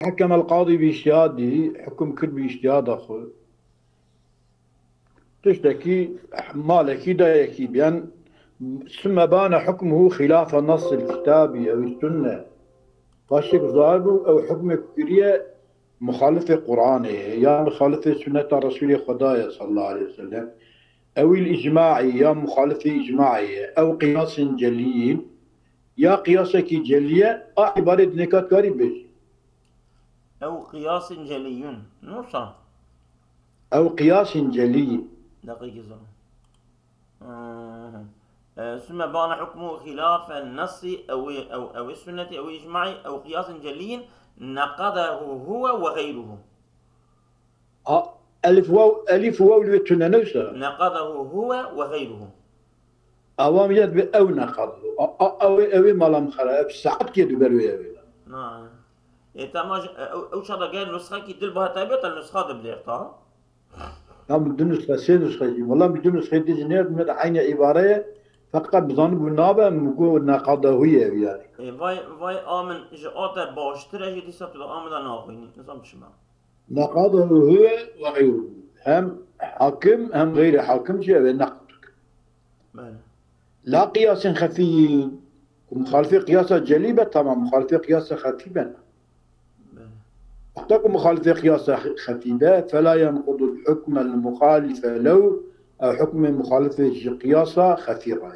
حكم القاضي باجتهاده حكم كل باجتهاد أخو تشتكي مالكي دايكي بأن ثم بان حكمه خلاف النص الكتابي أو السنة فاشك ظاهره أو حكم كريه مخالفة قرآنه يا مخالفة سنة رسول خدايا صلى الله عليه وسلم أو الإجماعي يا مخالفة إجماعية أو قياس جلي يا قياسك جلية عبارة نكات كاري بيش أو قياس جلي نصا أو قياس جلي دقيقة زمان. ثم بان حكمه خلاف النص أو السنة أو الإجماع أو قياس جلي نقضه هو وغيره. ألف واو اللي تنانوسا نقضه هو وغيره. أوام يد أو نقض أو ملام خلا ساعات كده بروي أوي نعم. تماج أو شرط قال نسخة كي دل بها تابت النسخة بديرتها. هم بدون نسخة سين نسخة والله بدون نسخة دي جنيه من عين عبارة فقط بظن بالنابة مقول نقضه هي يعني وای آمن جاءت باشتر جدی سبت آمن ناقینی نظام شما. نقضه هو وغيره هم حاكم هم غير حاكم شيء نقض بله. لا قياس خفي مخالفة قياس جليبة تمام مخالفة قياس خفيفة بله. احتكم مخالفة قياس خفيفة فلا ينقض الحكم المخالف له أو حكم مخالفة قياس خفيفة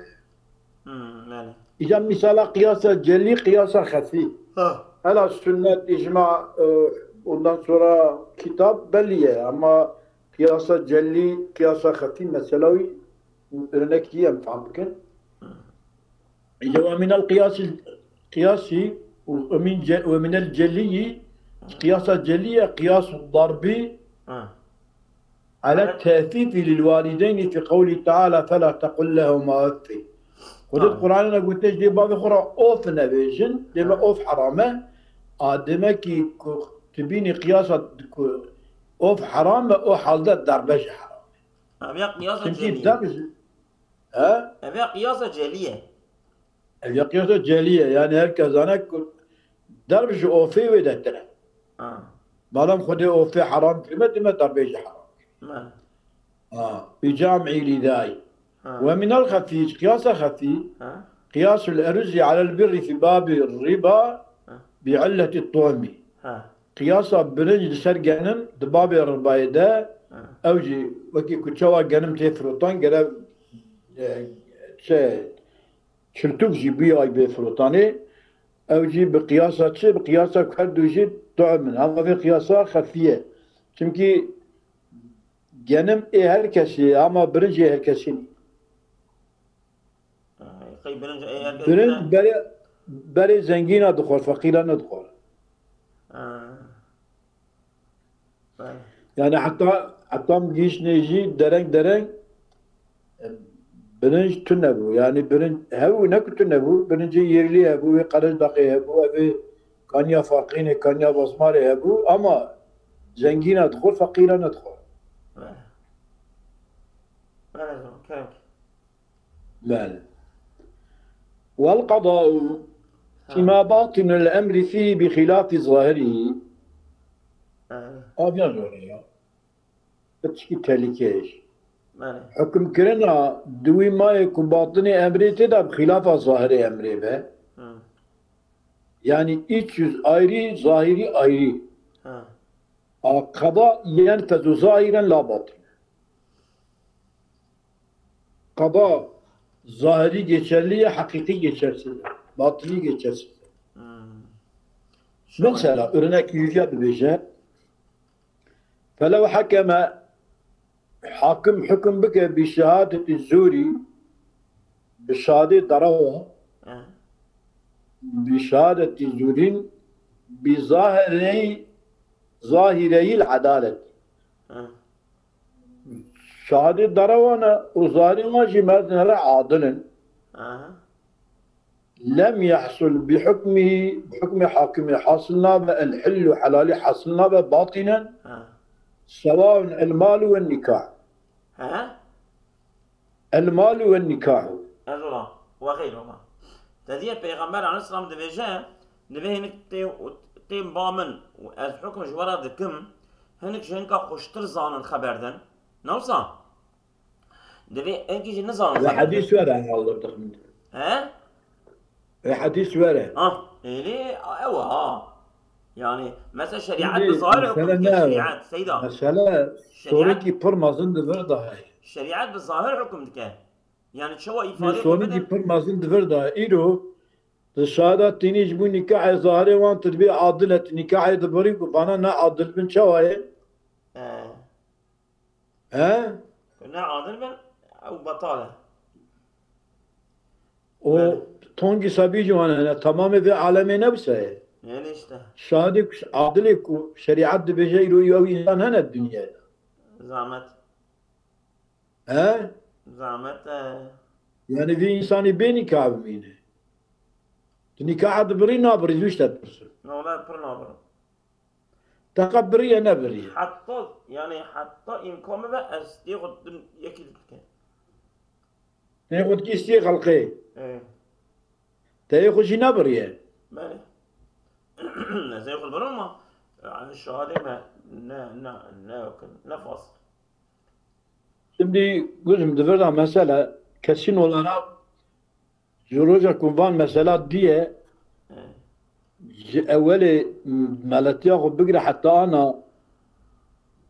بله. إذا مثال قياس جلي قياس خفيف ها. هلا السنة إجماع ondan sonra kitap belliye ama kıyasa celli, kıyasa hafif meseleyi örnek diyeyim فهمتكن إذا ومن القياس القياسي ومن الجلي قياس الجلية قياس الضرب على التأثيف للوالدين في قوله تعالى فلا تقل لهما أف خذ القرآن أنا قلت لك دي باب أخرى أوف نبيجن دي أوف حرامة آدمك تبيني قياسة أوف حرام أو حالة دربج حرام أبي قياس شنتي جلية. دربج ها أبي قياس جلية. هي قياسة جلية يعني هركز أنا دربج أوفي ودتنا ما لم خذ أوفي حرام كلمة دربج حرام بجامع لذاي ومن الخفيف قياس خفيف قياس الأرز على البر في باب الربا بعلة الطعم قياس برنج سرقنن دباب الربايدة أوجي وكي كتشوا جنم تفروتان جرا شلتوك جي بي أي بفروتاني أوجي بقياسات شيء بقياسات كردوجي طعم أما في قياسات خفية çünkü genim herkesi ama birinci herkesi. Birinci beri zengine dukor, fakire ne dukor. Yani hatta giyiş neji dereng birinci tünne bu. Yani birinci hevu ne tünne bu? Birinci yerli hevu ve karızdaki hevu ve kanya fakine kanya basmare hevu ama zengine dukor, fakire ne dukor. بله والقضاء فيما باطن الأمر فيه بخلاف ظاهره أبيض زوريا بتشكي تلكيش حكم كرنا دوي ما يكون باطن أمره تدا بخلاف ظاهر أمره به يعني إيش ayrı ظاهري ayrı قضاء ينفذ ظاهرا لا باطن قضاء zahiri geçerliye hakiki geçersiz. Batıni geçersiz. Mesela örnek yüce bir şey. فلو حكم حاكم حكم بك بشهادة الزوري بشهادة ضروة بشهادة الزوري ظاهري العدالة شهادة ضروة وظاهري ما جمعنا عادلا لم يحصل بحكم حاكم حصلنا الحل وحلال حصلنا باطنا سواء المال والنكاح المال والنكاح الله وغيرهما. تدير پیغمبر علیه السلام دویجه دبي هنك تي بامن از حكم جوارا دكم هنك جنكا خوشتر زانن خبردن نوصا دبي انكي جي نزانن هذا خبردن حديث ورع الله تخمن. ها حديث ورع. إلي أيوة يعني مثلا شريعات بالظاهر حكم شريعات سيدا مثلا صورتي برمازن دفردا هاي. شريعات بالظاهر حكم دكا يعني شو إفادة صورتي برمازن دفردا إيرو الشهادة تيني جبوا نكاح ظاهري وان تدبي عادلة نكاح دبري وبانا نا عادل بن شواي. ها؟ نا عادل بن أو بطالة. و تونجي سبي جوانا هنا تمام في عالمي نفسه. يعني إشته. شهادة عادلك وشريعة بجيرو يو إنسان هنا الدنيا. زعمت. ها؟ زعمت. يعني في إنسان بيني كعبمينه. نكاح دبري نابري زوج تبرسل. لا بر نابر. تقبرية نبري. حتى يعني حتى إمكان بقى أستيقظ يكيد كده. تاخد كيستي خلقي. تاخد شي نبري. مالي. زي ياخد برما عن الشهادة ما نفس. Şimdi gözüm devre mesela kesin olarak Joroja Kumban mesela diye evveli ملتياخو بقرا حتى انا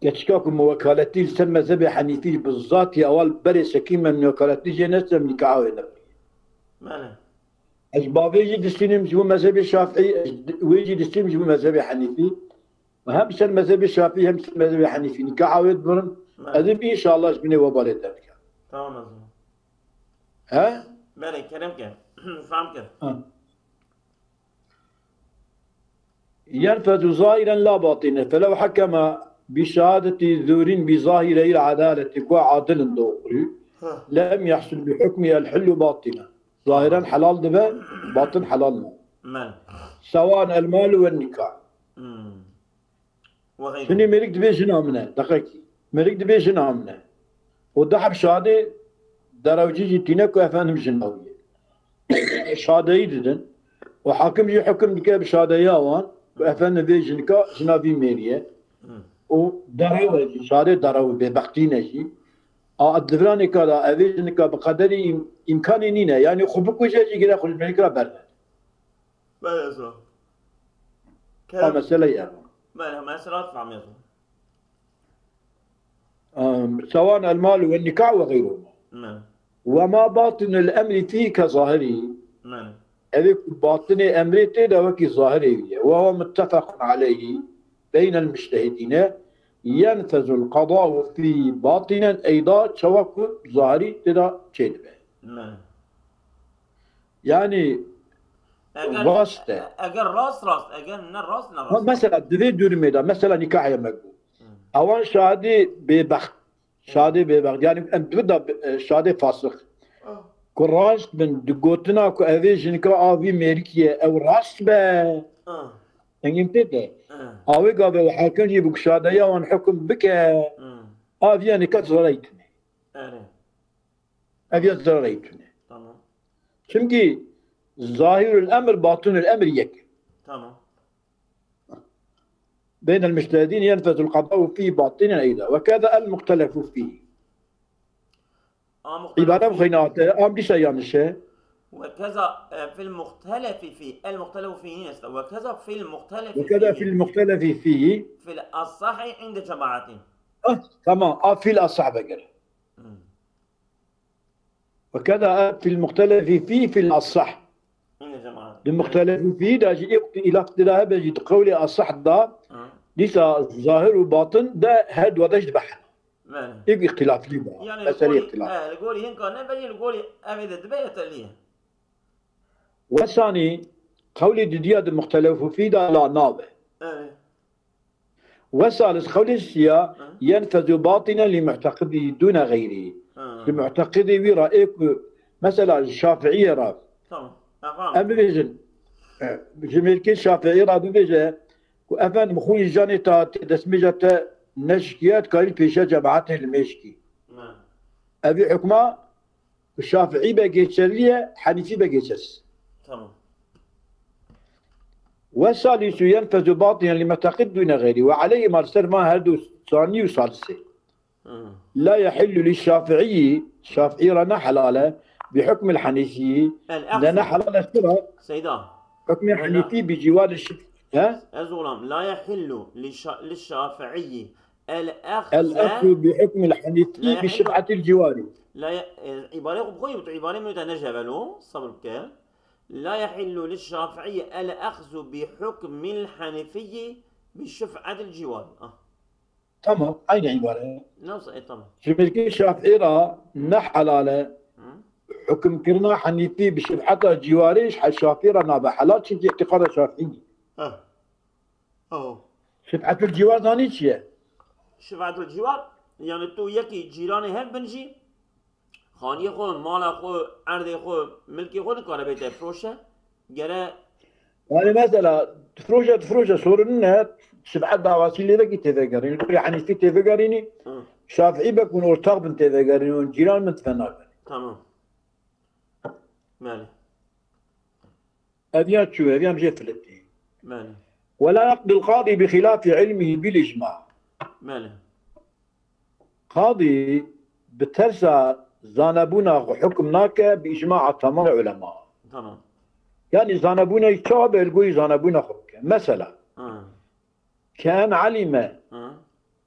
كتشكاكم وكالتي لسن مذهبي حنيفي بالذات يا اول بري سكيمه من وكالتي جنس من كعاوي نبري. ماله اسباب يجي دستينم جو مذهبي الشافعي ويجي دستينم جو مذهبي حنيفي وهم سن مذهبي الشافعي هم سن مذهبي حنيفي كعاوي برن هذا ان شاء الله جبني وبالي ذلك. تمام. ها؟ ماله كلام كده فهم كده. ينفذ ظاهرا لا باطنا فلو حكم بشهادة ذور بظاهري العدالة وعادل دوقري لم يحصل بحكمه الحل باطنا ظاهرا حلال دبا باطن حلال ما سواء المال والنكاح. وغيره. شنو ملك دبي شنو منه دقيقي ملك دبي شنو منه ودحب شهادة دروجي تينك وافهم شنوية شهادة يددن وحاكم جي حكم دكا بشهادة ياوان وافن في جنكا جنابي ميريه و دراوي شهادة دراوي ببختينا شي الدفراني كذا افي جنكا بقدر امكاني نينا يعني خبك وجهي كذا خرج من كذا برد. ما يصير. مسألة يعني. ما يصير فهم يصير. سواء المال والنكاح وغيره. وما باطن الامر فيه كظاهره. هذيك باطني أمريتي دوكي ظاهرية وهو متفق عليه بين المجتهدين ينفذ القضاء في باطنا أيضا توكل ظاهري تدا كذبة. يعني واسطة. أجر راس أجر نراس مثلا دفي دورميدا مثلا نكاح يا مقبول. أوان شهادة ببخت يعني أنت بدأ شهادة فاسخ. كراست من دقوتنا كو أفيجن كا أبي ميركية أو راست با تنجم تده أوي قابل وحاكم يبوك شادية ونحكم بك أفياني كتزريتني أفيان زريتني تمام شمكي ظاهر الأمر باطن الأمر يك تمام بين المجتهدين ينفذ القضاء في باطنا أيضا وكذا المختلف فيه عبارة بخينات ليس يعني شيء وكذا في المختلف فيه المختلف فيه وكذا في المختلف فيه في الأصح عند جماعة تمام في الأصح بقى وكذا في المختلف فيه في الأصح عند جماعة المختلف فيه ده إلى اقتلاها بجد قولي أصح ده ليس ظاهر وباطن ده هاد ودش بحر يبقى اختلاف لي بقى يعني مسألة اختلاف القولي هنكا نبي القولي أبدا دبيت ليه والثاني قولي دياد المختلف فيه ده لا نابه والثالث قولي السيا ينفذ باطنا لمعتقده دون غيره لمعتقده ورأيك مثلا الشافعية رأى أما بيجن جميلك الشافعية رأى بيجن وأفن مخوي جاني تا دسمجة نشكيات كاري بيشا جماعته المشكي أبي حكمة الشافعي بقيتشلية حنيفي بقيتشس تمام والثالث ينفذ باطنا لما تقد دون غيره، وعليه ما صار ما هدو ثاني وثالثه. لا يحل للشافعي، الشافعي رانا حلاله بحكم الحنيفي، لنا حلاله سرى سيدا حكم الحنيفي بجوار الشفعي. ها؟ أزولام لا يحل للشافعي الأخذ بحكم الحنيفي بشفعة الجوار. لا عبارة بخوي عبارة متنجبة صبر بك. لا يحل للشافعي الأخذ بحكم الحنفي بشفعة الجوار. تمام، أين عبارة؟ نفس طبعا. شبكة الشافعي را نحلاله حكم كرنا حنيفي بشفعة الجواريش الشافعي را نابع حلال شنو اعتقاد الشافعي. شفعة الجوار ثاني شيء. شفعة الجوار يعني تو يكي جيراني هم بنجي خاني خو مال خو عرض خو ملكي خو نكاره بيته فروشه جرا يعني مثلا تفروشه صورنا شفعة دعواسي اللي بقي تذكرين تقول يعني في تذكريني شافعي بكون ارتاق بن تذكرين والجيران من تفناكرين. تمام مالي أبيات شو أبيات مجي فلتي مالي. ولا يقضي القاضي بخلاف علمه بالإجماع. مالي قاضي بترسى زانبونا حكمناك بإجماع تمام العلماء. تمام. يعني زانبونا يتشابه القوي زانبونا خبك مثلا كان علم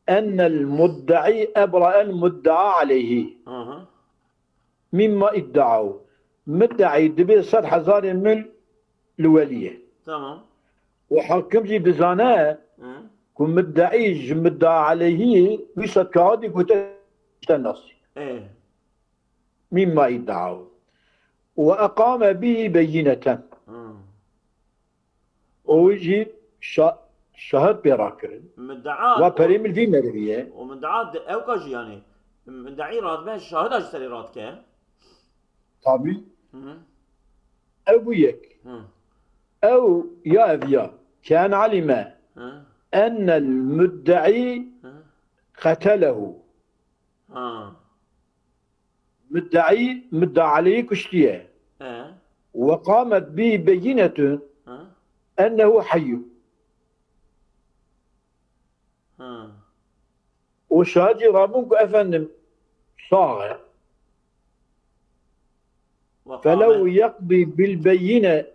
أن المدعي أبرأ المدعى عليه مما ادعوا مدعي دبي 100,000 من الولية. تمام. وحكمتي بزاناه كن مدعي مدعى عليه بيصد كادي قلت النص مما ادعوا وأقام به بينة ويجي شهد براكر مدعاء وبريم في مربيه ومدعاء أو كاجي يعني مدعي راد به شهد أجسري راد كه طبي أو وياك أو يا أبيا كان علم أن المدعي قتله مدعي مدعى عليه كشتيه وقامت به بينة أنه حي وشاجي رابونك أفنم صاغر فلو يقضي بالبينة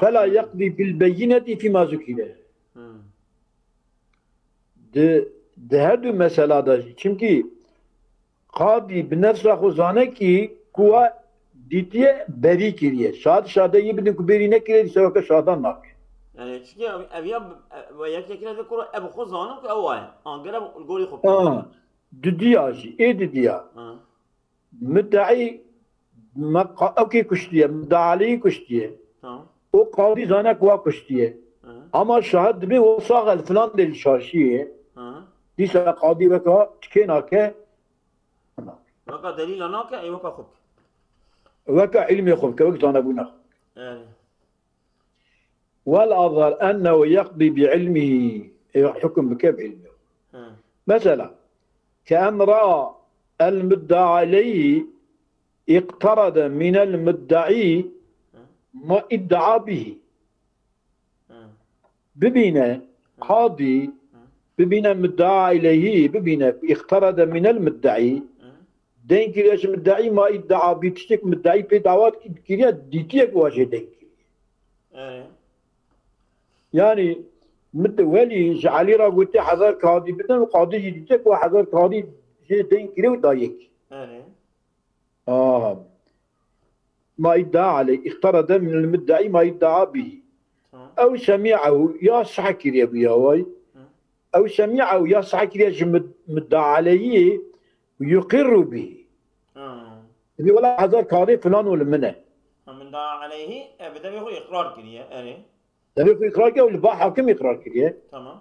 فلا يقضي بالبينة فيما ذكر. ده هدو مسألة دا چمكي قاضي بنفسه خزانه كي كوا ديتيه بري كريه شاد يبدن كبيري نكريه سواء شادان ناك يعني چكي ابيا وياك كده ذكر ابو خزانه كاوايا انقلب القولي خب ددياجي ايه دديا مدعي اوكي كشتيه مدعي عليه كشتيه وقاضي زانه كوا كشتيه اما شاهد بي وصاغ الفلان دي الشاشيه ديسا قاضي بكا تكيناك وكا دليل هناك اي وكا خبك وكا علمي خبك وكا زانبونا والأظهر أنه يقضي بعلمه حكم بك بعلمه. مثلا كأن رأى المدعى عليه اقترض من المدعي ما ادعى به ببينا قاضي ببينا مدعى عليه ببينا اقترض من المدعي دين كرياش مدعي ما ادعى بيتشتك مدعي في دعوات كريا ديتيك واجه دين كريا يعني ولي جعلي را قلت حذر قاضي بدن وقاضي ديتك وحذر قاضي دين كريا ودايك ما ادعى عليه اقترض من المدعي ما ادعى به او سمعه يا صح كريا بياوي او سمعه يا صح كريا مدعى عليه ويقر به يقول ولا هذا قاضي فلان ولا منه مدعى عليه بده يقول اقرار كريا تبي اقرار كريا ولا حاكم اقرار كريا تمام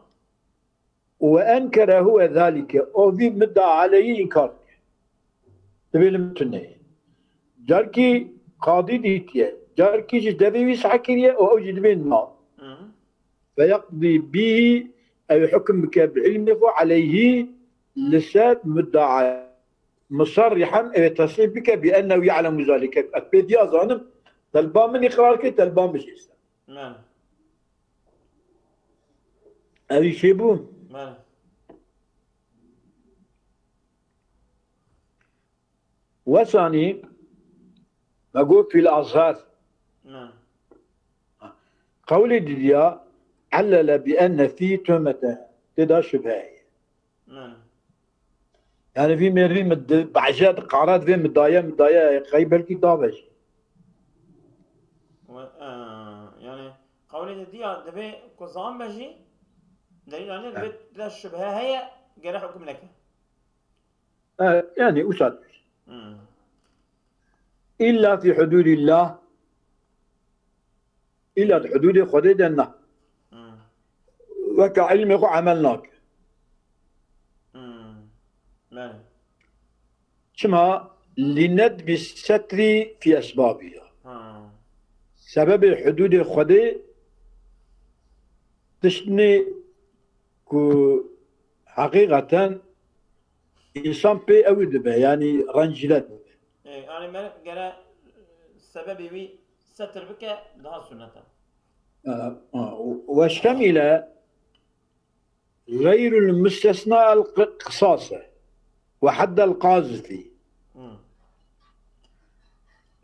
وانكر هو ذلك او في مدعى عليه انكار تبي لمتنه جاركي قاضي ديتيه جاركي جدبي صح كريا او جدبين ما فيقضي به أو يحكم بك بعلمه عليه لسات مدعى مصرحا أو يتصريح بك بأنه يعلم ذلك أكبر يا ظانم طلبان من إقرارك طلبان مش إسلام. نعم. أبي شيبو ماله وثاني أقول في الأزهار ماله قولي ديا علل بأن في تهمة تدا شبهة ماله يعني في مري بعجات قارات في مدايا خيبر الكتابة يعني قولي دي دبي كوزان بجي دليل عليه دبي ده الشبهة هي جرى حكم لك يعني أسأل مم. إلا في حدود الله إلا في حدود خديدنا مم. وكعلمك عملناك ماله شما لندب الستر في أسبابها ها سبب حدود خدي تشني كو حقيقة إنسان بي أود به يعني رنجلات إيه يعني ما جرى السبب بي ستر بك ده سنة وشمل غير المستثنى القصاص وحد القاذف مم.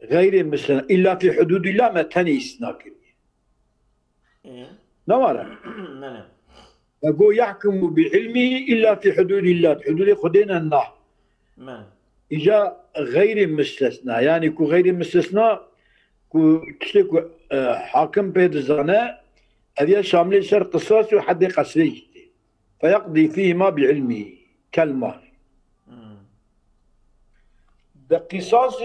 غير المستثنى إلا في حدود الله ما تاني إسناك إيه نوارا ماله أقول يحكم بعلمه إلا في حدود الله حدود خدينا النار ماله إجا غير مستثنى يعني كو غير مستثنى كو تشتكو حاكم بيد الزنا هذه شامل سر قصاص وحد قصري فيقضي فيهما بعلمه كالمال بقصاص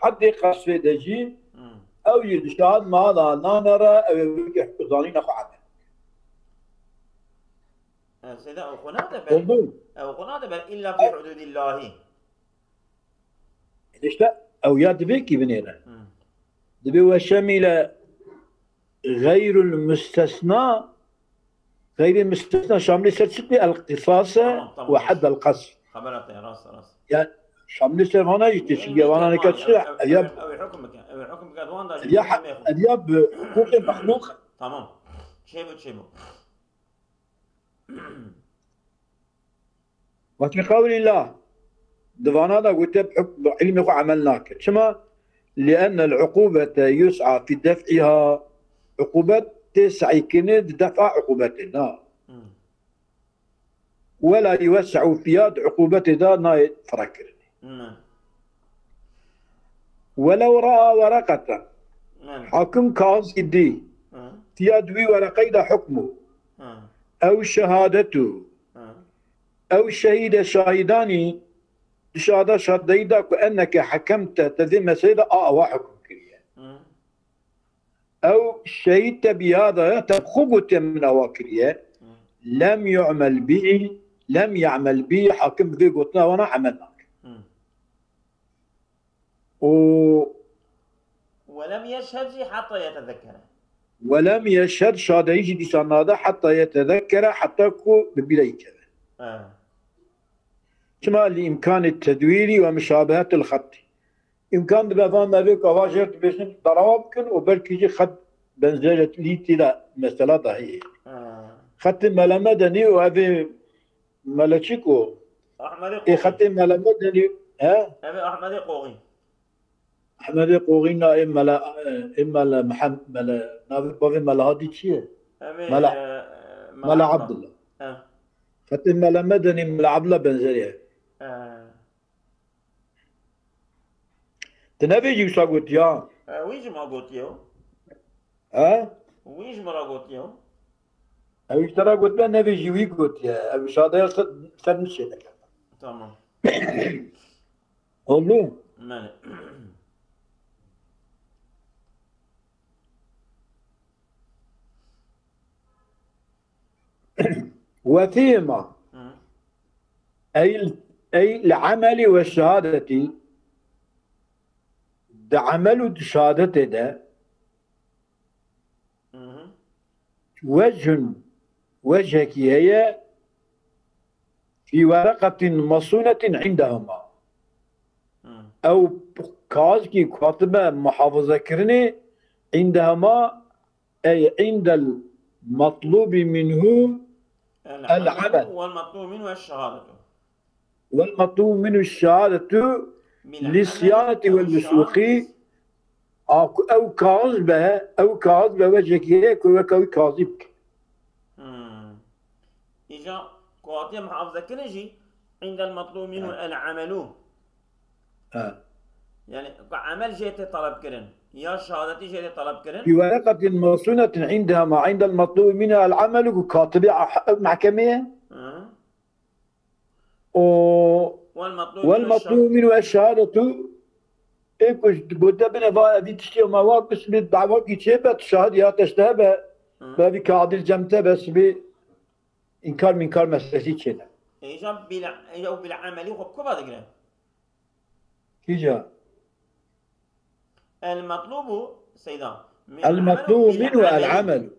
حد قصري دجي أو يدشان ما لا نرى أو يحكي ظانين أخو عمل سيدا أو قناة بل إلا في حدود الله ليش لا أو يا دبيكي بنينا دبي وشمل غير المستثنى غير المستثنى شامل ستة القصاص وحد القصر خبرت يا راس يعني شامل سر هنا يتشجع وانا نكتشف أدياب أو حكمك أدوان دا أدياب حقوق مخلوق تمام شيبو وفي قول الله دفانا دا قلت بحكم علمك وعملناك شما لأن العقوبة يسعى في دفعها عقوبة تسعى كند دفع عقوبتنا ولا يوسع في يد عقوبتنا نايت فركر ولو رأى ورقة حاكم كاز دي في يد ورقة حكمه أو شهادته أو شهيد شاهداني شهادة شهديدا كأنك حكمت تذم سيدة وحكم كريا أو شهدت بهذا تبخبت من أواكريا لم يعمل به حاكم ذي قلتنا وانا عملناك ولم يشهد حتى يتذكر ولم يشهد شهادة يجي دي سنادة حتى يتذكر حتى كو ببداية كذا كما لإمكان التدوير ومشابهة الخط إمكان بفهم ما بيك أواجهت بسن ضرابكن وبلكي خط بنزلة ليتي لا مثلا ضهي خط ملمدني وهذه ملتشيكو أحمد خط ملمدني ها أبي أحمد قوغي أحمد قوغينا إما لا محمد ملا نابي ملا هادي شيء ملا عبد الله خط ملمدني ملا عبد الله بنزليه تنبي يجي قلت يا ويش ما قلت يو ويش ما قلت يو أبي ترى قلت له نبي يجي قلت يا أبي شاطر صد نشيء تمام هلو مالك وثيمة أي العمل والشهادة ده عمل الشهادة ده وجهك هي في ورقة مصونة عندهما أو كازكي كاتبة محافظة كرني عندهما أي عند مطلوب منه العمل والمطلوب منه الشهادة والمطلوب منه الشهادة للصيانة بالعمل أو والوثوق الشهادة أو كاذبة وجهك هيك وكوي كاذبك. إجا قواتي محافظة كنجي عند المطلوب منه العمل يعني عمل جيتي طلب كرن يا شهادتي جيتي طلب كرن في ورقة موصونة عندها ما عند المطلوب منها العمل وكاتبة محكمة والمطلوب منه الشهادة إيكوش قلت بنا بقى تشتي مواد بس بالدعوة كتيبة الشهادة تشتهى بابي كعادل جمتة بس إنكار من كار مسلسي كذا. إيجا بالعملي وكبا دقنا. كيجا. المطلوب سيدا. المطلوب منه العمل.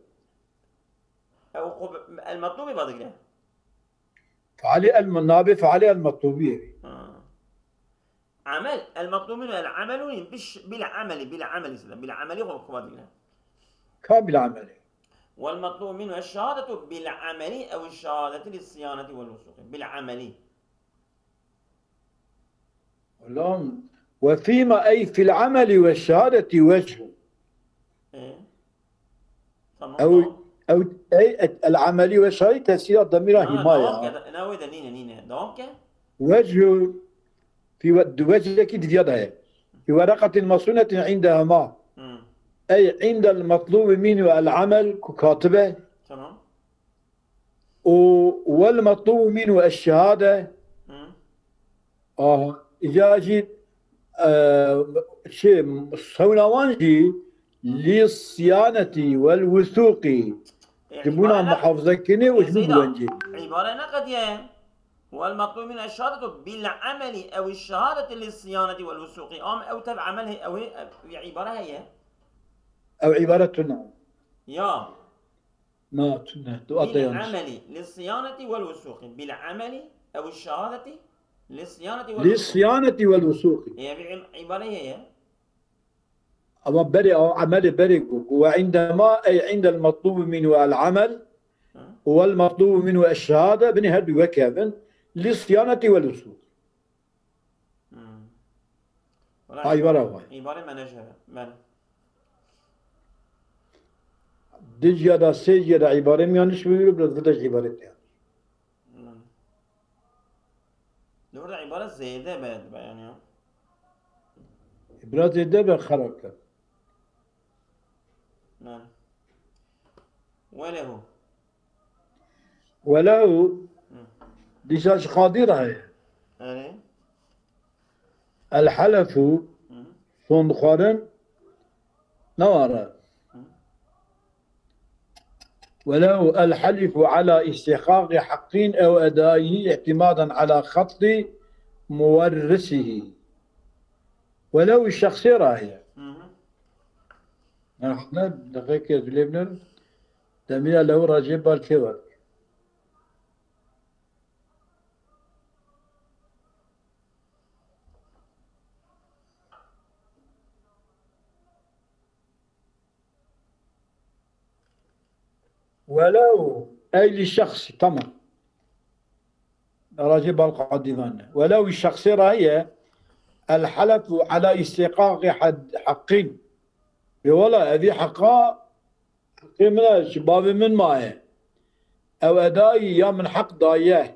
أو المطلوب بدقنا. فعلي النابي فعلي المطلوبية. عمل المطلوب منه العمل بالعمل سيدا بالعملي وكبا دقنا. كامل عملي. والمطلوب منه الشهادة بالعمل أو الشهادة للصيانة والوثوق بالعمل. وفيما أي في العمل والشهادة وجه. إيه. أو أي العمل والشهادة تسير ضمير حماية. ناوي نينا دوامك. وجه في وجه كده يدها في ورقة مصونة عندها ما. أي عند المطلوب منه العمل ككاتبة. تمام. والمطلوب منه الشهادة. إذا جيت شيء صونوانجي للصيانة والوثوق. جبونا محافظة كني وش بوانجي. عبارة نقدية. والمطلوب من الشهادة بالعمل أو الشهادة للصيانة والوثوق أو تبع عمله أو هي عبارة هي. أو عبارتنا يا بالعمل للصيانة والوثوق بالعمل أو الشهادة للصيانة والوثوق هي عبارة هي أما بري أو عمل بري وعندما أي عند المطلوب منه العمل والمطلوب منه الشهادة بني هدي وكابن للصيانة والوثوق عبارة منجرة دجيا دا سيجيا دا عبارة ميانش بيقولوا بلدفتش عبارة يعني لورد عبارة زيادة بعد يعني عبارة زيادة بخرق نعم وله ديشاش قادرة هي الحلف صنخارن نوارا وله الحلف على استحقاق حق أو أدائه اعتمادا على خط مورثه ولو الشخصي راهي احنا دقيقة لبنان تميل له راجب بالكبر ولو أي للشخص تمام راجب القادمان ولو الشخص راهي الحلف على استحقاق حق ولا هذه حقا من شباب من ماء أو أدائي يا من حق ضاياه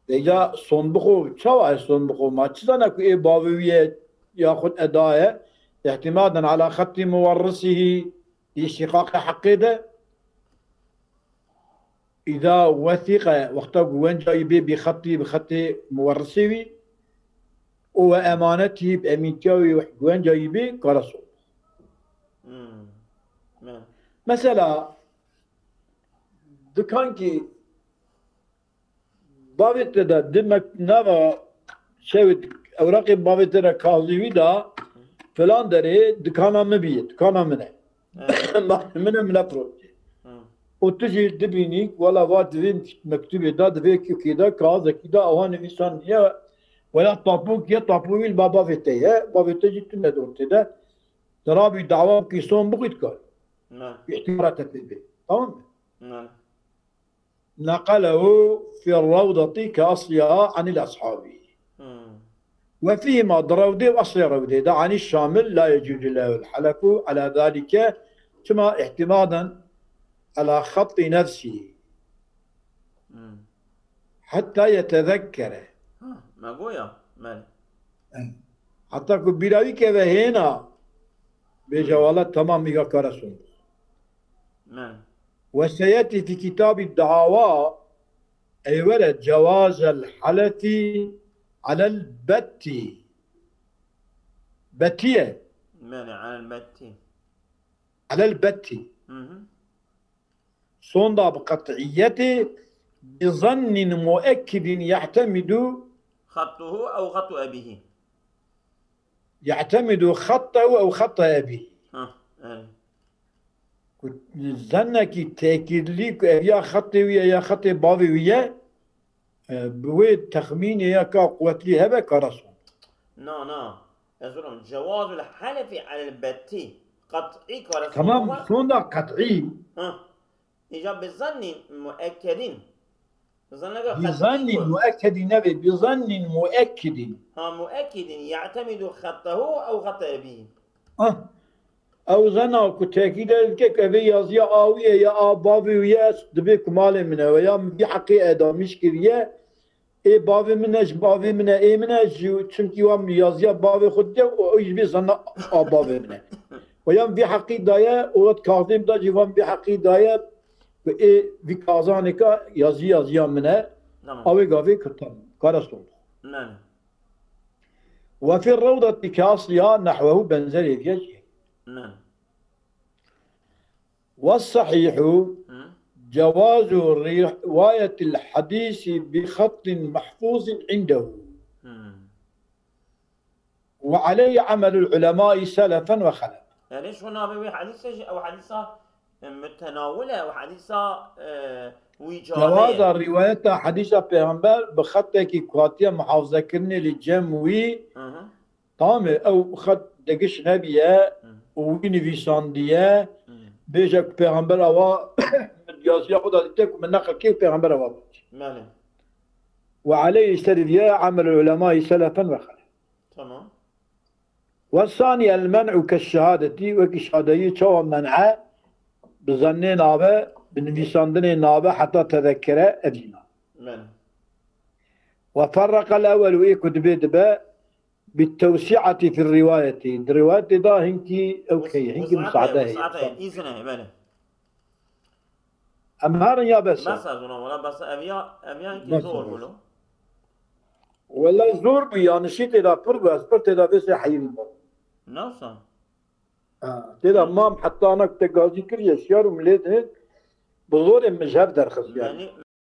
إذا صنبخو شو صنبخو ما تزنا كي بابوية ياخذ أدائه اعتمادا على خط مورثه استحقاق حقه ده إذا وثق وقتا وين جايبه بخط مورثه وأمانته بأمينته وين جايبه كرسول مثلا دكانكي بابت ده دمك نبا شوت أوراق بابت ده كاظمي ده فلان داره دكانا مبيه دكانا منه منه من أفراد وتجي دبينيك ولا واد دين مكتوب ده دبيك كذا كذا كذا أوان إنسان يا ولا طابوك يا طابوي البابا فتيه بابا تجي تندور تدا ترابي دعوة كيسون بقيت كار نعم باعتبارات البيت تمام. نعم نقله في الروضة كأصلها عن الأصحاب، وفيما دروده وأصل روده ده عن الشامل لا يجوز له الحلف على ذلك، ثم اعتمادا على خط نفسه حتى يتذكر. ما قويا مال حتى كبيراوي كذا بجوالات تمام كرسون. مال وسيأتي في كتاب الدعاوى أي ولد جواز الحلف على البت بتية، مال على البتي على البت صنع بقطعيته بظن مؤكد يعتمد خطه أو خط أبيه. يعتمد خطه أو خط أبيه. أي ظنك تأكيد لك يا خطي ويا يا خطي بابي ويا بويد تخمين يا كقوة لي هذا كرسون. نا أزورم جواز الحلف على البتي قطعي كرسون. تمام صنع قطعي. إجا بظن مؤكدين. بظن مؤكد نبي بظن مؤكد. مؤكد يعتمد خطه أو خط أبيه. او زنا كتاكيد الكيك ابي يازيا آوية يا بابي ويا دبيك مال منه ويا بحقي ادا مشكلية اي بابي منش بابي منه اي منش چونكي وام يازيا بابي خده و يجبي زنا بابي منه ويا بحقي دايا ولد كاظم دا جيوان بحقي دايا و اي في كازانكا يازيا منه اوي غافي كتن كارستون. وفي الروضة كاصلها نحوه بنزل يجي. والصحيح جواز رواية الحديث بخط محفوظ عنده، وعليه عمل العلماء سلفا وخلفا. يعني ليش هنا بيقول حديثة أو حديثة متناولة أو حديثة وجارية؟ جواز رواية حديث پیغمبر بخطك كواتية محافظة كرني للجموي طامة أو خط دقش نبيه ونفيسانديه بيجك پیغمبر أوا يازيا خدا ديتك من نقل كيف پیغمبر أوا ماله. وعليه استدلال عمل العلماء سلفا وخلفا. تمام. والثاني المنع كالشهادة وكشهادة شو منع بظن نابه بنفيساندن نابه حتى تذكر أدينا. ماله. وفرق الأول ويكتب دبا بالتوسعة في الرواية. الرواية ده هنكي أوكي هنكي مساعدة هي. إذنه ماله. أمهار يا بس. بس أظن ولا بس أبيا هنكي زور ملو. ولا زور بيان شيء تدا بس تدا بس حيين. نوصل. تدا مام حتى أنا كتجازي كريه شيار ومليت بزور مجهر درخص يعني